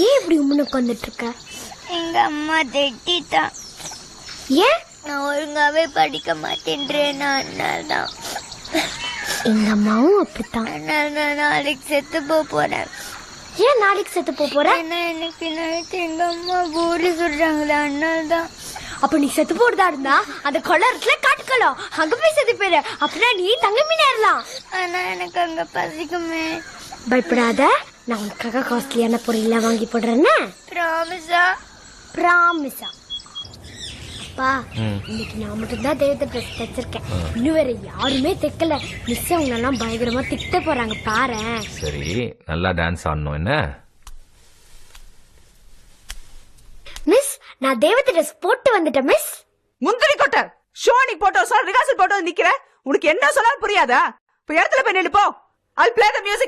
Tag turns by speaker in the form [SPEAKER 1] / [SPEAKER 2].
[SPEAKER 1] ஏன் இப்படி உம்முன்னு உட்காந்துட்டு இருக்க?
[SPEAKER 2] எங்க அம்மா திட்டிட்டான்.
[SPEAKER 1] ஏன்?
[SPEAKER 2] நான் ஒழுங்காவே படிக்க மாட்டேன்றேன். அதனால்தான்.
[SPEAKER 1] எங்க அம்மாவும் அப்படித்தான்.
[SPEAKER 2] அதனால நான் நாளைக்கு செத்து போறேன்.
[SPEAKER 1] ஏன் நாளைக்கு செத்து போற?
[SPEAKER 2] ஏன்னா எனக்கு நைட்டு எங்க அம்மா பூரி சொல்றாங்களே, அதனால்தான்.
[SPEAKER 1] அப்ப நீ செத்து போறதா இருந்தா அந்த கொள்ளத்துல காட்டுக்கலாம், அங்க போய் செத்து போயிரு. அப்படின்னா நீ தங்க மீனேறலாம்.
[SPEAKER 2] ஆனா எனக்கு அங்க பசிக்குமே.
[SPEAKER 1] பயப்படாத, நான் உனக்காக காஸ்ட்லியான பொருள் வாங்கி போடுறேன்னு.
[SPEAKER 2] ப்ராமிஸா?
[SPEAKER 1] ப்ராமிஸா? அப்பா, இன்னைக்கு நான் மட்டும் தான் தேவதை ட்ரெஸ் தைச்சிருக்கேன். இன்னும் வேற யாருமே தைக்கல. மிஸ் அவங்க எல்லாம் பயங்கரமா திட்ட போறாங்க பாரு.
[SPEAKER 3] சரி, நல்லா டான்ஸ் ஆடணும். என்ன
[SPEAKER 1] மிஸ், நான் தேவதை ட்ரெஸ் போட்டு வந்துட்டேன் மிஸ்.
[SPEAKER 4] முந்திரி கொட்டை ஷோனி போட்டோ சார் ரிஹர்சல் போட்டோ நிக்கிற. உனக்கு என்ன சொன்னாலும் புரியாதா? இப்ப இடத்துல போய் நில்லு போ. I'll play the music.